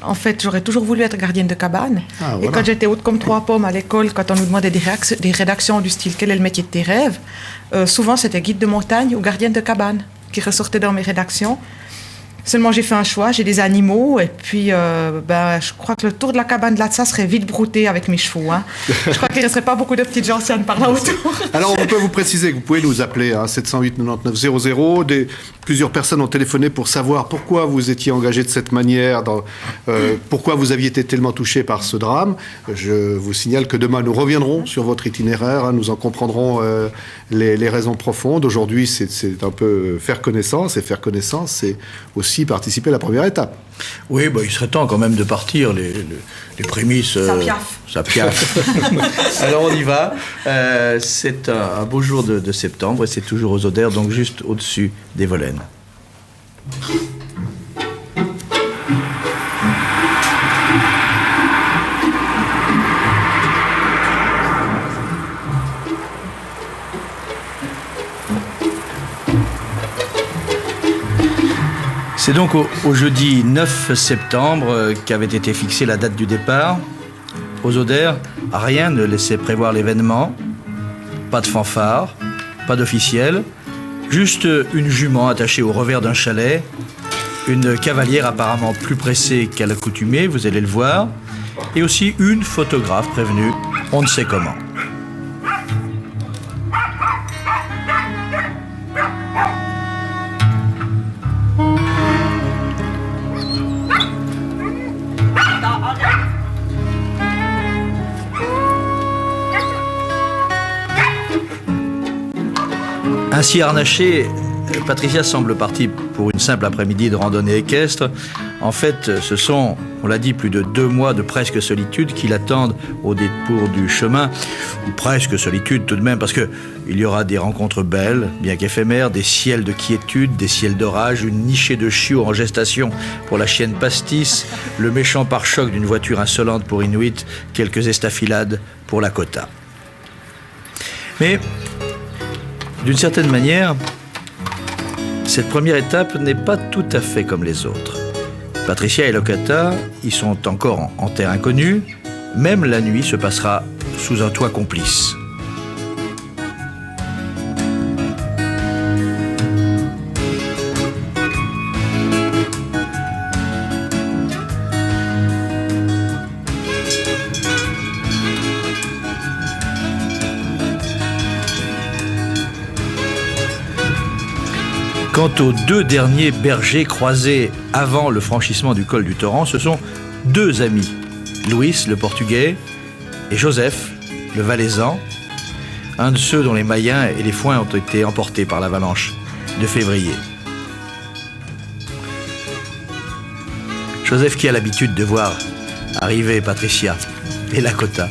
en fait, j'aurais toujours voulu être gardienne de cabane. Et quand j'étais haute comme 3 pommes à l'école, quand on nous demandait des rédactions du style quel est le métier de tes rêves, souvent c'était guide de montagne ou gardienne de cabane qui ressortait dans mes rédactions. Seulement, j'ai fait un choix, j'ai des animaux, et puis je crois que le tour de la cabane de Latza serait vite brouté avec mes chevaux. Hein. Je crois qu'il ne resterait pas beaucoup de petites gentianes par là autour. Alors, on peut vous préciser que vous pouvez nous appeler à 708 99 00. Plusieurs personnes ont téléphoné pour savoir pourquoi vous étiez engagé de cette manière, pourquoi vous aviez été tellement touché par ce drame. Je vous signale que demain, nous reviendrons sur votre itinéraire, hein, nous en comprendrons les raisons profondes. Aujourd'hui, c'est un peu faire connaissance, et faire connaissance, c'est aussi participer à la première étape. Oui, il serait temps quand même de partir, les prémices... Ça piaffe. Alors on y va. C'est un beau jour de septembre et c'est toujours aux Odères, donc juste au-dessus des Volaines. C'est donc au jeudi 9 septembre qu'avait été fixée la date du départ. Aux Odères, rien ne laissait prévoir l'événement. Pas de fanfare, pas d'officiel, juste une jument attachée au revers d'un chalet, une cavalière apparemment plus pressée qu'à l'accoutumée, vous allez le voir, et aussi une photographe prévenue, on ne sait comment. Ainsi harnachée, Patricia semble partie pour une simple après-midi de randonnée équestre. En fait, ce sont, on l'a dit, plus de 2 mois de presque solitude qui l'attendent au détour du chemin. Ou presque solitude tout de même, parce qu'il y aura des rencontres belles, bien qu'éphémères, des ciels de quiétude, des ciels d'orage, une nichée de chiots en gestation pour la chienne pastis, le méchant pare-choc d'une voiture insolente pour Inuit, quelques estafilades pour Lakota. Mais... d'une certaine manière, cette première étape n'est pas tout à fait comme les autres. Patricia et Lakota y sont encore en terre inconnue. Même la nuit se passera sous un toit complice. Quant aux 2 derniers bergers croisés avant le franchissement du col du Torrent, ce sont 2 amis, Luis, le Portugais, et Joseph, le Valaisan, un de ceux dont les Mayens et les foins ont été emportés par l'avalanche de février. Joseph qui a l'habitude de voir arriver Patricia et Lakota.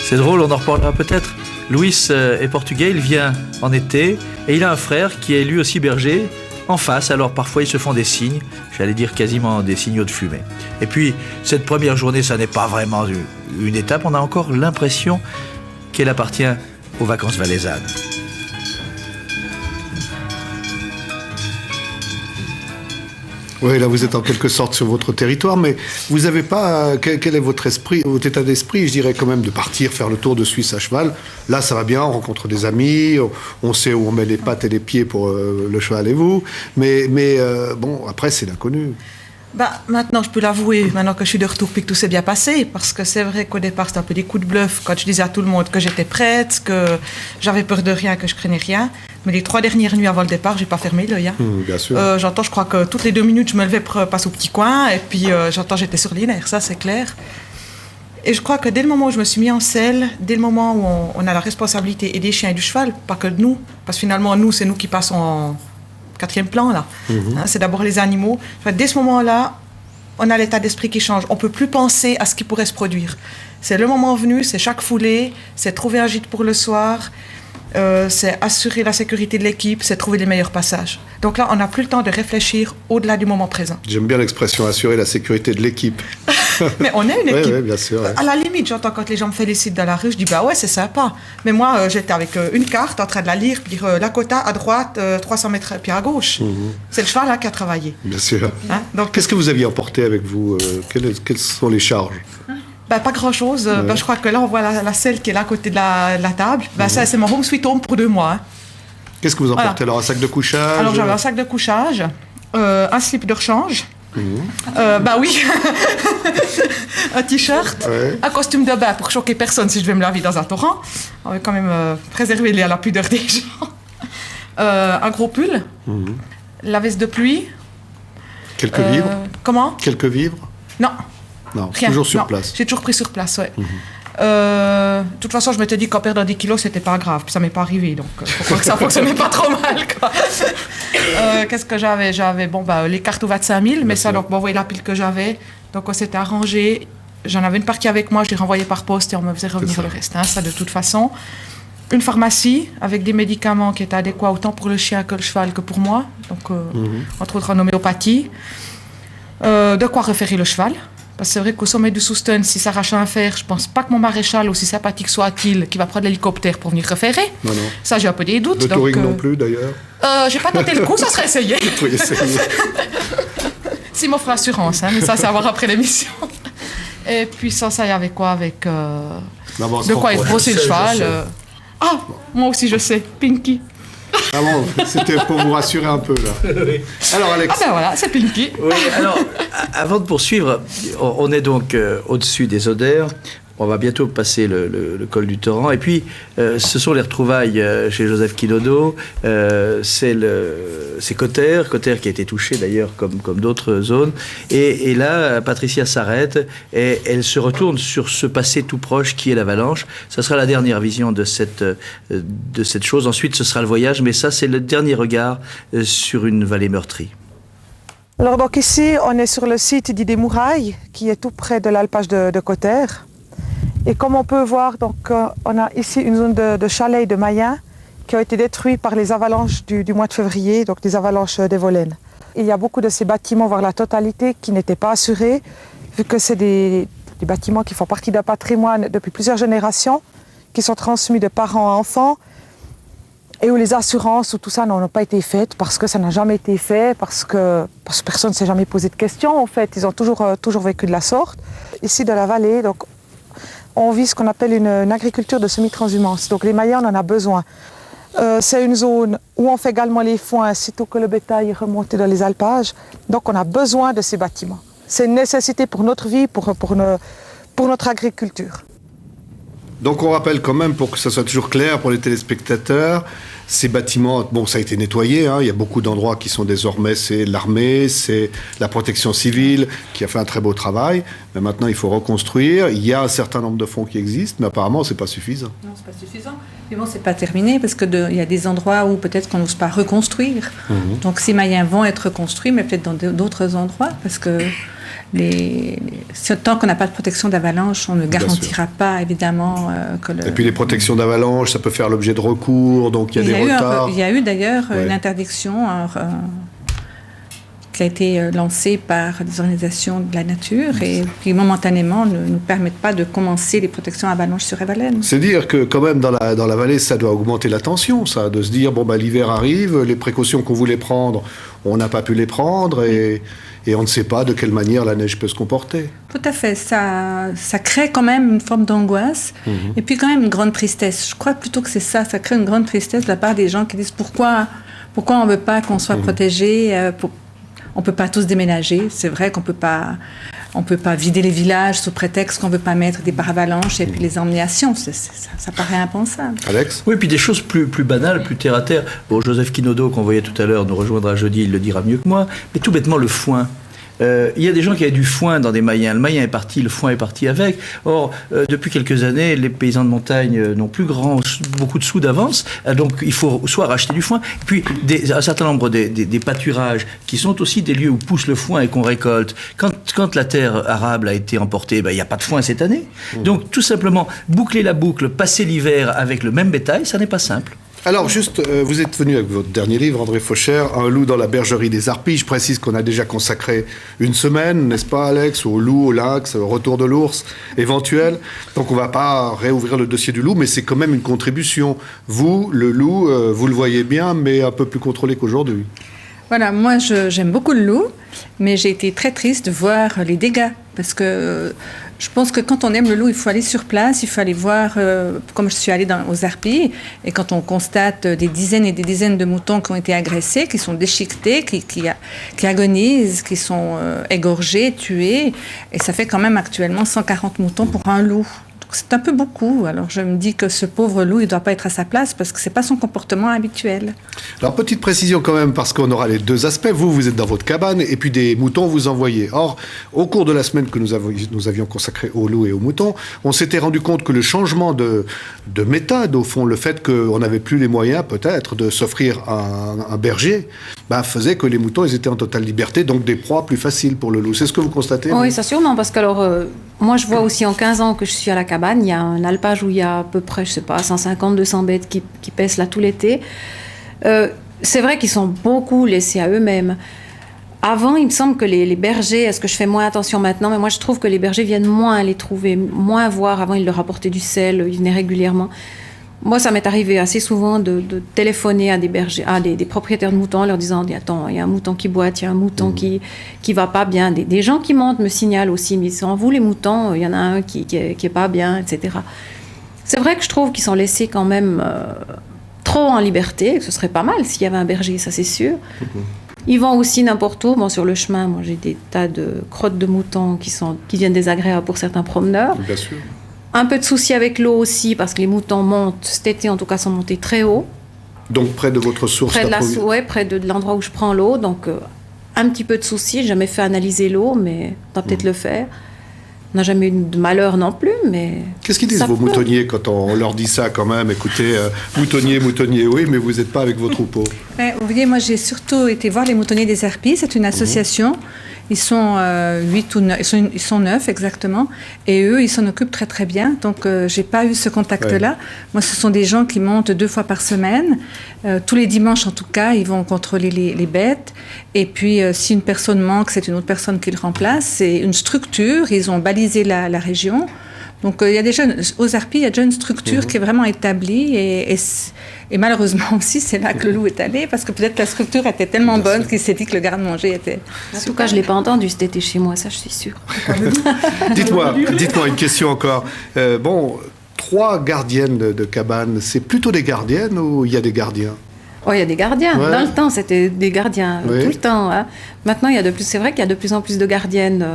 C'est drôle, on en reparlera peut-être. Luis est portugais, il vient en été et il a un frère qui est lui aussi berger en face. Alors parfois ils se font des signes, j'allais dire quasiment des signaux de fumée. Et puis cette première journée, ça n'est pas vraiment une étape, on a encore l'impression qu'elle appartient aux vacances valaisannes. Oui, là vous êtes en quelque sorte sur votre territoire, mais vous n'avez pas... Quel est votre état d'esprit, je dirais quand même, de partir faire le tour de Suisse à cheval? Là, ça va bien, on rencontre des amis, on sait où on met les pattes et les pieds pour le cheval et vous, mais bon, après c'est l'inconnu. Maintenant, je peux l'avouer, maintenant que je suis de retour puis que tout s'est bien passé, parce que c'est vrai qu'au départ, c'était un peu des coups de bluff quand je disais à tout le monde que j'étais prête, que j'avais peur de rien, que je craignais rien. Mais les 3 dernières nuits avant le départ, j'ai pas fermé l'œil. Hein. Bien sûr. J'entends, je crois que toutes les 2 minutes, je me levais pour passer au petit coin, et puis j'entends, j'étais sur les nerfs, ça c'est clair. Et je crois que dès le moment où je me suis mis en selle, dès le moment où on a la responsabilité et des chiens et du cheval, pas que de nous, parce que finalement, nous, c'est nous qui passons en 4e plan, là. Hein, c'est d'abord les animaux. Dès ce moment-là, on a l'état d'esprit qui change. On ne peut plus penser à ce qui pourrait se produire. C'est le moment venu, c'est chaque foulée, c'est trouver un gîte pour le soir, c'est assurer la sécurité de l'équipe, c'est trouver les meilleurs passages. Donc là, on n'a plus le temps de réfléchir au-delà du moment présent. J'aime bien l'expression « assurer la sécurité de l'équipe ». Mais on est une équipe. Oui, bien sûr. Ouais. À la limite, j'entends quand les gens me félicitent dans la rue, je dis bah ouais, c'est sympa. Mais moi, j'étais avec une carte en train de la lire, puis Lakota à droite, 300 mètres, puis à gauche. C'est le cheval là qui a travaillé. Bien sûr. Hein? Donc, qu'est-ce que vous aviez emporté avec vous? Quelles sont les charges? Pas grand-chose. Je crois que là, on voit la selle qui est là à côté de la table. Ça, c'est mon home sweet home pour 2 mois. Hein. Qu'est-ce que vous emportez alors? Un sac de couchage? Alors, j'avais un sac de couchage, un slip de rechange. Oui, un t-shirt, un costume de bain pour choquer personne si je vais me laver dans un torrent. On va quand même préserver la pudeur des gens. Un gros pull, la veste de pluie. Quelques vivres? Comment? Quelques vivres? Non, rien. Toujours sur place? J'ai toujours pris sur place, ouais. De toute façon, je m'étais dit qu'en perdant 10 kilos, c'était pas grave. Puis ça m'est pas arrivé, donc faut croire que ça fonctionnait pas trop mal, quoi. Qu'est-ce que j'avais? J'avais les cartes au 25 000, mais ça, donc, vous voyez la pile que j'avais. Donc, on s'était arrangé. J'en avais une partie avec moi, je l'ai renvoyée par poste et on me faisait revenir le reste. Hein, ça, de toute façon. Une pharmacie avec des médicaments qui étaient adéquats autant pour le chien que le cheval que pour moi. Donc, entre autres en homéopathie. De quoi référer le cheval. Parce que c'est vrai qu'au sommet du Souston, si ça arrache un fer, je pense pas que mon maréchal, aussi sympathique soit-il, qui va prendre l'hélicoptère pour venir référer. Non. Ça, j'ai un peu des doutes. Le touring non plus, d'ailleurs. J'ai pas tenté le coup, ça serait essayé. Vous pouvez essayer. Si m'offre assurance, hein, mais ça, c'est à voir après l'émission. Et puis ça y avait quoi avec... de quoi brosser le cheval. Moi aussi, je sais. Pinky. Ah bon, c'était pour vous rassurer un peu, là. Alors, Alex. Voilà, c'est Pinky. Oui, alors, avant de poursuivre, on est donc au-dessus des Odères. On va bientôt passer le col du Torrent. Et puis, ce sont les retrouvailles chez Joseph Quinodo. C'est Cotère qui a été touché d'ailleurs comme d'autres zones. Et là, Patricia s'arrête et elle se retourne sur ce passé tout proche qui est l'avalanche. Ça sera la dernière vision de cette chose. Ensuite, ce sera le voyage. Mais ça, c'est le dernier regard sur une vallée meurtrie. Alors donc ici, on est sur le site d'Idées Mourailles, qui est tout près de l'alpage de Cotère. Et comme on peut voir, donc, on a ici une zone de chalets de Mayens qui a été détruite par les avalanches du mois de février, donc des avalanches des Volaines. Il y a beaucoup de ces bâtiments, voire la totalité, qui n'étaient pas assurés, vu que c'est des bâtiments qui font partie d'un patrimoine depuis plusieurs générations, qui sont transmis de parents à enfants, et où les assurances ou tout ça n'ont pas été faites, parce que ça n'a jamais été fait, parce que personne ne s'est jamais posé de questions, en fait. Ils ont toujours vécu de la sorte. Ici, de la vallée, donc, on vit ce qu'on appelle une agriculture de semi-transhumance. Donc les Mayens, on en a besoin. C'est une zone où on fait également les foins, sitôt que le bétail est remonté dans les alpages. Donc on a besoin de ces bâtiments. C'est une nécessité pour notre vie, pour notre agriculture. Donc on rappelle quand même, pour que ça soit toujours clair pour les téléspectateurs, ces bâtiments, bon, ça a été nettoyé, hein, il y a beaucoup d'endroits qui sont désormais, c'est l'armée, c'est la protection civile qui a fait un très beau travail, mais maintenant il faut reconstruire. Il y a un certain nombre de fonds qui existent, mais apparemment c'est pas suffisant. Non, c'est pas suffisant. Mais bon, c'est pas terminé, parce qu'il y a des endroits où peut-être qu'on n'ose pas reconstruire. Donc ces Mayens vont être reconstruits, mais peut-être dans d'autres endroits, parce que tant qu'on n'a pas de protection d'avalanche, on ne garantira pas, évidemment, que Et puis les protections d'avalanche, ça peut faire l'objet de recours, donc il y a des retards. Il y a eu d'ailleurs une interdiction qui a été lancée par des organisations de la nature et qui, momentanément, ne nous permettent pas de commencer les protections avalanches sur Evalène. C'est dire que, quand même, dans la vallée, ça doit augmenter la tension, ça, de se dire, l'hiver arrive, les précautions qu'on voulait prendre, on n'a pas pu les prendre, et on ne sait pas de quelle manière la neige peut se comporter. Tout à fait. Ça crée quand même une forme d'angoisse et puis quand même une grande tristesse. Je crois plutôt que c'est ça. Ça crée une grande tristesse de la part des gens qui disent pourquoi on ne veut pas qu'on soit protégé. On ne peut pas tous déménager. C'est vrai qu'on peut pas vider les villages sous prétexte qu'on ne veut pas mettre des paravalanches et puis les emmener à Sion. Ça paraît impensable. Alex ? Oui, puis des choses plus banales, plus terre à terre. Bon, Joseph Quinodo, qu'on voyait tout à l'heure, nous rejoindra jeudi, il le dira mieux que moi. Mais tout bêtement, le foin. Il y a des gens qui avaient du foin dans des Mayens. Le Mayen est parti, le foin est parti avec. Or, depuis quelques années, les paysans de montagne n'ont plus beaucoup de sous d'avance. Donc, il faut soit racheter du foin, et puis un certain nombre des pâturages qui sont aussi des lieux où pousse le foin et qu'on récolte. Quand la terre arable a été emportée, il n'y a pas de foin cette année. Donc, tout simplement, boucler la boucle, passer l'hiver avec le même bétail, ça n'est pas simple. Alors, juste, vous êtes venu avec votre dernier livre, André Faucher, Un loup dans la bergerie des Harpies. Je précise qu'on a déjà consacré une semaine, n'est-ce pas, Alex, au loup, au lynx, au retour de l'ours éventuel. Donc, on ne va pas réouvrir le dossier du loup, mais c'est quand même une contribution. Vous, le loup, vous le voyez bien, mais un peu plus contrôlé qu'aujourd'hui. Voilà, moi, j'aime beaucoup le loup, mais j'ai été très triste de voir les dégâts, parce que Je pense que quand on aime le loup, il faut aller sur place, il faut aller voir, comme je suis allée aux Harpies, et quand on constate des dizaines et des dizaines de moutons qui ont été agressés, qui sont déchiquetés, qui agonisent, qui sont égorgés, tués, et ça fait quand même actuellement 140 moutons pour un loup. C'est un peu beaucoup. Alors je me dis que ce pauvre loup, il ne doit pas être à sa place parce que ce n'est pas son comportement habituel. Alors petite précision quand même, parce qu'on aura les deux aspects. Vous êtes dans votre cabane et puis des moutons vous envoyez. Or, au cours de la semaine que nous avions consacrée aux loups et aux moutons, on s'était rendu compte que le changement de méthode, au fond, le fait qu'on n'avait plus les moyens peut-être de s'offrir un berger, faisait que les moutons ils étaient en totale liberté, donc des proies plus faciles pour le loup. C'est ce que vous constatez? Oui, ça sûrement, parce que moi je vois aussi en 15 ans que je suis à la cabane, il y a un alpage où il y a à peu près, 150-200 bêtes qui paissent là tout l'été. C'est vrai qu'ils sont beaucoup laissés à eux-mêmes. Avant, il me semble que les bergers, est-ce que je fais moins attention maintenant, mais moi je trouve que les bergers viennent moins les trouver, moins voir. Avant, ils leur apportaient du sel, ils venaient régulièrement. Moi, ça m'est arrivé assez souvent de téléphoner à des bergers, à des propriétaires de moutons en leur disant « Attends, il y a un mouton qui boite, il y a un mouton qui va pas bien. » Des gens qui montent me signalent aussi, mais sans vous les moutons, il y en a un qui est pas bien, etc. C'est vrai que je trouve qu'ils sont laissés quand même trop en liberté, que ce serait pas mal s'il y avait un berger, ça c'est sûr. Ils vont aussi n'importe où. Bon, sur le chemin, moi j'ai des tas de crottes de moutons qui deviennent désagréables pour certains promeneurs. Bien sûr. Un peu de souci avec l'eau aussi, parce que les moutons montent, cet été en tout cas, sont montés très haut. Donc près de votre source près de l'endroit où je prends l'eau. Donc un petit peu de souci. J'ai jamais fait analyser l'eau, mais on va peut-être le faire. On n'a jamais eu de malheur non plus, mais... Qu'est-ce qu'ils disent vos moutonniers quand on leur dit ça quand même? Écoutez, moutonnier, oui, mais vous n'êtes pas avec vos troupeaux. Vous voyez, moi j'ai surtout été voir les moutonniers des Harpies. C'est une association. Ils sont 8 ou 9, ils sont 9 exactement, et eux, ils s'en occupent très très bien. Donc, j'ai pas eu ce contact-là. Ouais. Moi, ce sont des gens qui montent 2 fois par semaine. Tous les dimanches, en tout cas, ils vont contrôler les bêtes. Et puis, si une personne manque, c'est une autre personne qui le remplace. C'est une structure. Ils ont balisé la région. Donc, il y a déjà, aux Harpies, il y a déjà une structure qui est vraiment établie. Et malheureusement aussi, c'est là que le loup est allé, parce que peut-être la structure était tellement bonne qu'il s'est dit que le garde-manger était... En tout cas, je ne l'ai pas entendu cet été chez moi, ça je suis sûre. Dites-moi une question encore. 3 gardiennes de cabane, c'est plutôt des gardiennes ou il y a des gardiens? Oh, il y a des gardiens. Ouais. Dans le temps, c'était des gardiens, tout le temps. Hein. Maintenant, c'est vrai qu'il y a de plus en plus de gardiennes...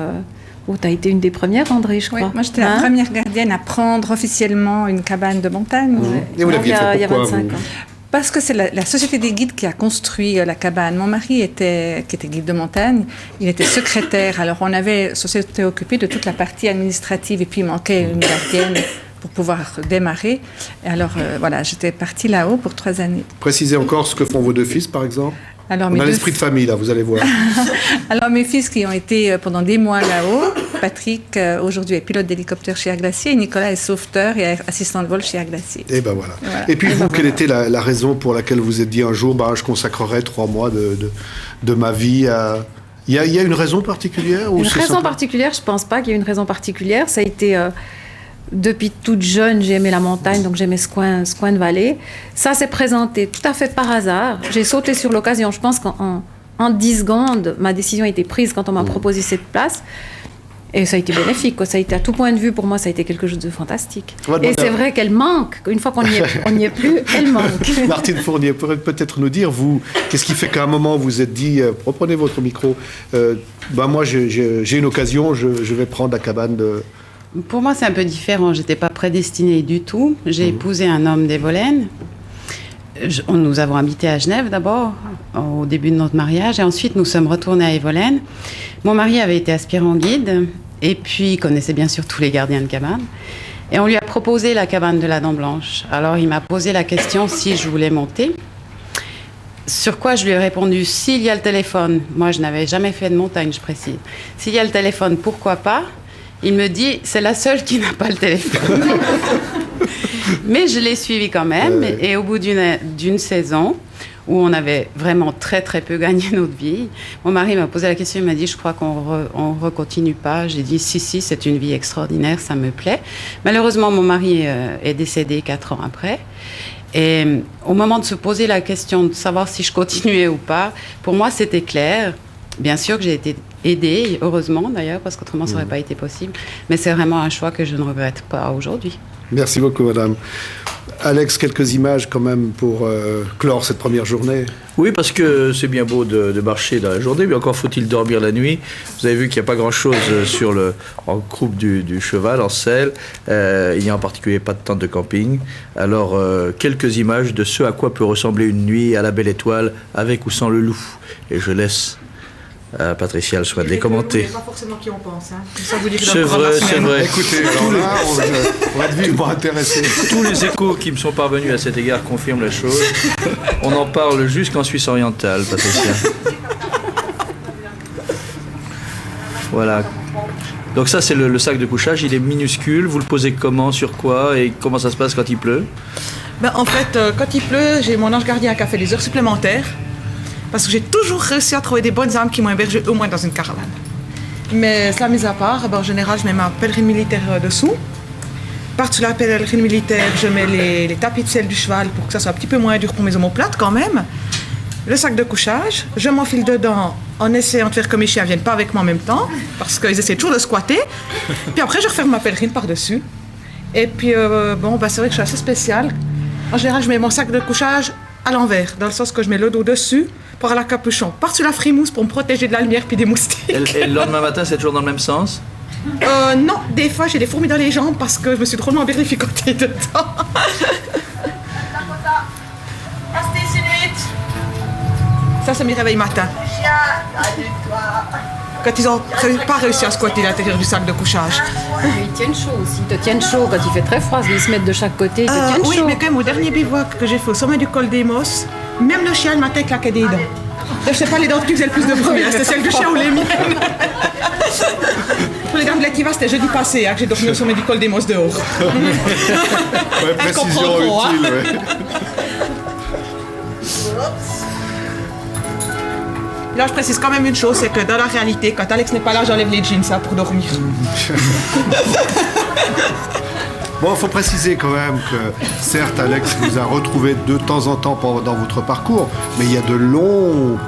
tu as été une des premières, André, je crois. Oui, moi, j'étais la première gardienne à prendre officiellement une cabane de montagne. Et vous l'aviez fait pourquoi, il y a 25 ans. Parce que c'est la Société des guides qui a construit la cabane. Mon mari, qui était guide de montagne, il était secrétaire. Alors, on avait s'était occupé de toute la partie administrative et puis il manquait une gardienne pour pouvoir démarrer. Et alors, j'étais partie là-haut pour 3 années. Précisez encore ce que font vos 2 fils, par exemple. Alors, on a l'esprit de famille, là, vous allez voir. Alors, mes fils qui ont été pendant des mois là-haut, Patrick, aujourd'hui, est pilote d'hélicoptère chez Air Glacier, et Nicolas est sauveteur et assistant de vol chez Air Glacier. Et ben voilà. Et puis, quelle était la raison pour laquelle vous êtes dit un jour, je consacrerai 3 mois de ma vie à... Il y a une raison particulière ou Une raison particulière, je ne pense pas qu'il y ait une raison particulière. Ça a été... Depuis toute jeune, j'ai aimé la montagne, donc j'aimais ce coin de vallée. Ça s'est présenté tout à fait par hasard. J'ai sauté sur l'occasion. Je pense qu'en 10 secondes, ma décision a été prise quand on m'a proposé cette place. Et ça a été bénéfique, quoi. Ça a été, à tout point de vue, pour moi, ça a été quelque chose de fantastique. Et c'est vrai qu'elle manque. Une fois qu'on n'y est plus, elle manque. Martine Fournier, pourrait peut-être nous dire, vous, qu'est-ce qui fait qu'à un moment, vous vous êtes dit, reprenez votre micro, moi, j'ai une occasion, je vais prendre la cabane de... Pour moi, c'est un peu différent. Je n'étais pas prédestinée du tout. J'ai épousé un homme d'Evolène. Nous avons habité à Genève d'abord, au début de notre mariage. Et ensuite, nous sommes retournés à Evolène. Mon mari avait été aspirant guide. Et puis, il connaissait bien sûr tous les gardiens de cabane. Et on lui a proposé la cabane de la Dent Blanche. Alors, il m'a posé la question si je voulais monter. Sur quoi je lui ai répondu, s'il y a le téléphone. Moi, je n'avais jamais fait de montagne, je précise. S'il y a le téléphone, pourquoi pas? Il me dit, c'est la seule qui n'a pas le téléphone. Mais je l'ai suivi quand même. Et au bout d'une saison, où on avait vraiment très très peu gagné notre vie, mon mari m'a posé la question, il m'a dit, je crois qu'on ne recontinue pas. J'ai dit, si, c'est une vie extraordinaire, ça me plaît. Malheureusement, mon mari est décédé 4 ans après. Et au moment de se poser la question de savoir si je continuais ou pas, pour moi, c'était clair. Bien sûr que j'ai été aidée, heureusement d'ailleurs, parce qu'autrement ça n'aurait pas été possible. Mais c'est vraiment un choix que je ne regrette pas aujourd'hui. Merci beaucoup, madame. Alex, quelques images quand même pour clore cette première journée. Oui, parce que c'est bien beau de marcher dans la journée, mais encore faut-il dormir la nuit. Vous avez vu qu'il n'y a pas grand-chose en croupe du cheval, en selle. Il n'y a en particulier pas de tente de camping. Alors, quelques images de ce à quoi peut ressembler une nuit à la Belle Étoile, avec ou sans le loup. Et je laisse à Patricia le soin de les commenter. C'est pas forcément qui on pense. Hein. Ça vous dit que C'est vrai. Écoutez, alors là, on va être vivement intéressé. Tous les échos qui me sont parvenus à cet égard confirment la chose. On en parle jusqu'en Suisse orientale, Patricia. Voilà. Donc ça, c'est le sac de couchage. Il est minuscule. Vous le posez comment, sur quoi, et comment ça se passe quand il pleut? En fait, quand il pleut, j'ai mon ange gardien qui a fait des heures supplémentaires. Parce que j'ai toujours réussi à trouver des bonnes âmes qui m'ont hébergé au moins dans une caravane. Mais cela mis à part, en général, je mets ma pèlerine militaire dessous. Par-dessus la pèlerine militaire, je mets les tapis de selle du cheval pour que ça soit un petit peu moins dur pour mes omoplates quand même. Le sac de couchage, je m'enfile dedans en essayant de faire que mes chiens ne viennent pas avec moi en même temps, parce qu'ils essaient toujours de squatter. Puis après, je referme ma pèlerine par-dessus. Et puis, c'est vrai que je suis assez spéciale. En général, je mets mon sac de couchage à l'envers, dans le sens que je mets le dos dessus pour la capuchon, par-dessus la frimousse pour me protéger de la lumière puis des moustiques. Et le lendemain matin, c'est toujours dans le même sens? Non, des fois j'ai des fourmis dans les jambes parce que je me suis drôlement berlificotée dedans. Ça, c'est mes réveils matin. Quand ils n'ont pas réussi à squatter l'intérieur du sac de couchage. Ils tiennent chaud aussi. Ils te tiennent chaud quand il fait très froid. Ils se mettent de chaque côté. Ils te tiennent chaud. Oui, mais quand même, au dernier bivouac que j'ai fait au sommet du col des Mosses, même le chien le matin claquait des dents. Je ne sais pas les dents qui faisaient le plus de bruit, c'était celle du chien ou les miennes. Pour les gars de l'Etiva, c'était jeudi passé que j'ai dormi au sommet du col des Mosses dehors. Ouais, précision utile, ouais. Là, je précise quand même une chose, c'est que dans la réalité, quand Alex n'est pas là, j'enlève les jeans pour dormir. Bon, il faut préciser quand même que, certes, Alex vous a retrouvé de temps en temps dans votre parcours, mais il y a de longs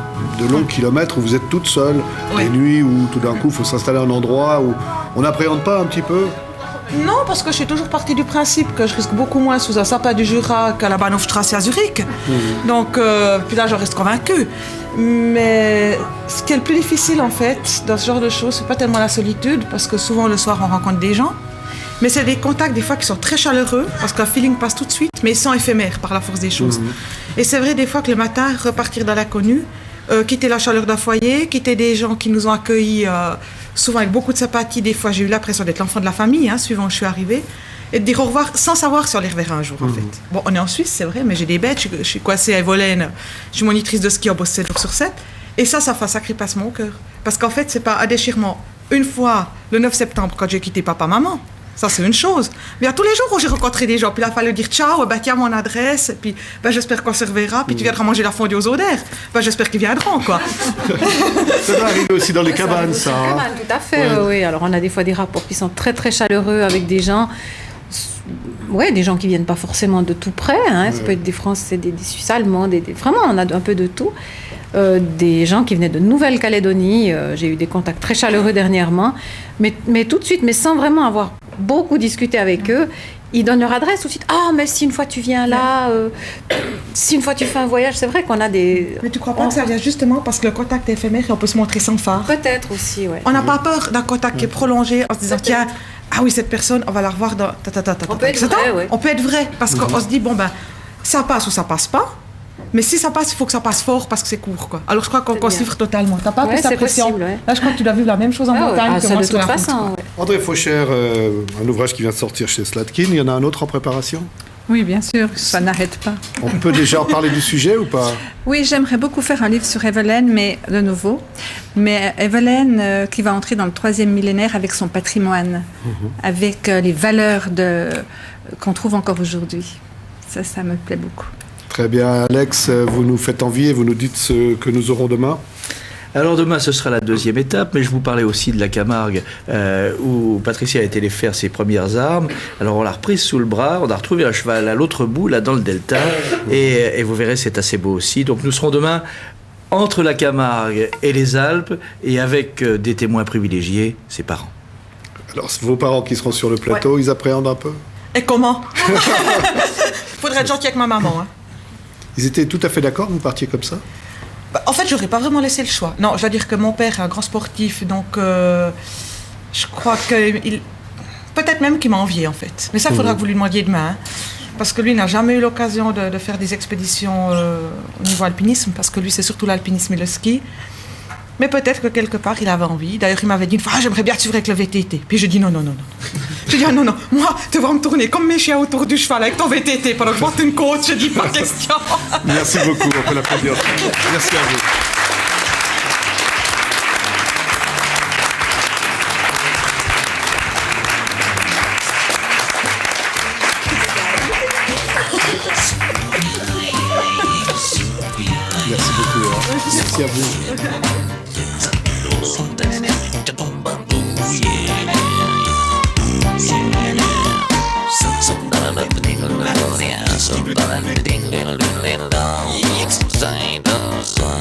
kilomètres où vous êtes toute seule, des nuits où tout d'un coup, il faut s'installer à un endroit où on n'appréhende pas un petit peu. Non, parce que je suis toujours partie du principe que je risque beaucoup moins sous un sapin du Jura qu'à la Bahnhofstrasse à Zurich. Donc, puis là, j'en reste convaincue. Mais ce qui est le plus difficile, en fait, dans ce genre de choses, c'est pas tellement la solitude, parce que souvent, le soir, on rencontre des gens. Mais c'est des contacts, des fois, qui sont très chaleureux, parce qu'un feeling passe tout de suite, mais ils sont éphémères par la force des choses. Et c'est vrai, des fois, que le matin, repartir dans l'inconnu, quitter la chaleur d'un foyer, quitter des gens qui nous ont accueillis souvent avec beaucoup de sympathie. Des fois, j'ai eu l'impression d'être l'enfant de la famille, suivant où je suis arrivée, et de dire au revoir sans savoir si on les reverra un jour, en fait. Bon, on est en Suisse, c'est vrai, mais j'ai des bêtes, je suis coincée à Evolène, je suis monitrice de ski, on bosse 7 jours sur 7, et ça fait un sacré pincement au cœur. Parce qu'en fait, c'est pas un déchirement. Une fois, le 9 septembre, quand j'ai quitté papa-maman, ça, c'est une chose. Mais à tous les jours où j'ai rencontré des gens, puis il a fallu dire ciao, tiens mon adresse, puis j'espère qu'on se reverra, puis tu viendras manger la fondue aux odeurs. J'espère qu'ils viendront, quoi. Ça doit arriver aussi dans les cabanes, ça. Dans les cabanes, tout à fait, oui. Alors, on a des fois des rapports qui sont très, très chaleureux avec des gens. Des gens qui viennent pas forcément de tout près. Ça peut être des Français, des Suisses allemands, vraiment, on a un peu de tout. Des gens qui venaient de Nouvelle-Calédonie. J'ai eu des contacts très chaleureux dernièrement. Mais tout de suite, mais sans vraiment avoir beaucoup discuté avec eux, ils donnent leur adresse tout de suite. Ah, mais si une fois tu viens là, si une fois tu fais un voyage, c'est vrai qu'on a des... Mais tu crois pas que ça vient justement parce que le contact est éphémère et on peut se montrer sans phare? Peut-être aussi, oui. On n'a pas peur d'un contact qui est prolongé en se disant, tiens, ah oui, cette personne, on va la revoir dans... On peut être vrai, oui. On peut être vrai, parce qu'on se dit, ça passe ou ça passe pas. Mais si ça passe, il faut que ça passe fort parce que c'est court, quoi. Alors je crois qu'on s'y livre totalement. T'as pas cette pression. Possible, ouais. Là, je crois que tu dois vivre la même chose en montagne que moi sur la route. André Faucher, un ouvrage qui vient de sortir chez Slatkin. Il y en a un autre en préparation? Oui, bien sûr, ça n'arrête pas. On peut déjà parler du sujet ou pas? Oui, j'aimerais beaucoup faire un livre sur Evelyn, mais de nouveau. Mais Evelyn qui va entrer dans le 3e millénaire avec son patrimoine, avec les valeurs qu'on trouve encore aujourd'hui. Ça me plaît beaucoup. Très bien, Alex, vous nous faites envie et vous nous dites ce que nous aurons demain. Alors demain, ce sera la 2e étape, mais je vous parlais aussi de la Camargue, où Patricia a été les faire ses premières armes. Alors on l'a reprise sous le bras, on a retrouvé un cheval à l'autre bout, là dans le delta, et vous verrez, c'est assez beau aussi. Donc nous serons demain entre la Camargue et les Alpes, et avec des témoins privilégiés, ses parents. Alors, vos parents qui seront sur le plateau, ils appréhendent un peu? Et comment? Faudrait être gentil avec ma maman. Hein. Ils étaient tout à fait d'accord que vous partiez comme ça? Bah, en fait, j'aurais pas vraiment laissé le choix. Non, je dois dire que mon père est un grand sportif, donc je crois que peut-être même qu'il m'a envié en fait. Mais ça, il faudra que vous lui demandiez demain. Hein, parce que lui n'a jamais eu l'occasion de faire des expéditions au niveau alpinisme, parce que lui, c'est surtout l'alpinisme et le ski. Mais peut-être que quelque part, il avait envie. D'ailleurs, il m'avait dit une fois, j'aimerais bien te suivre avec le VTT. Puis je dis non. Je dis non. Moi, tu vas me tourner comme mes chiens autour du cheval avec ton VTT pendant que je monte une côte. Je dis pas question. Merci beaucoup. On peut l'applaudir. Merci à vous. Merci beaucoup. Merci à vous. Side on side,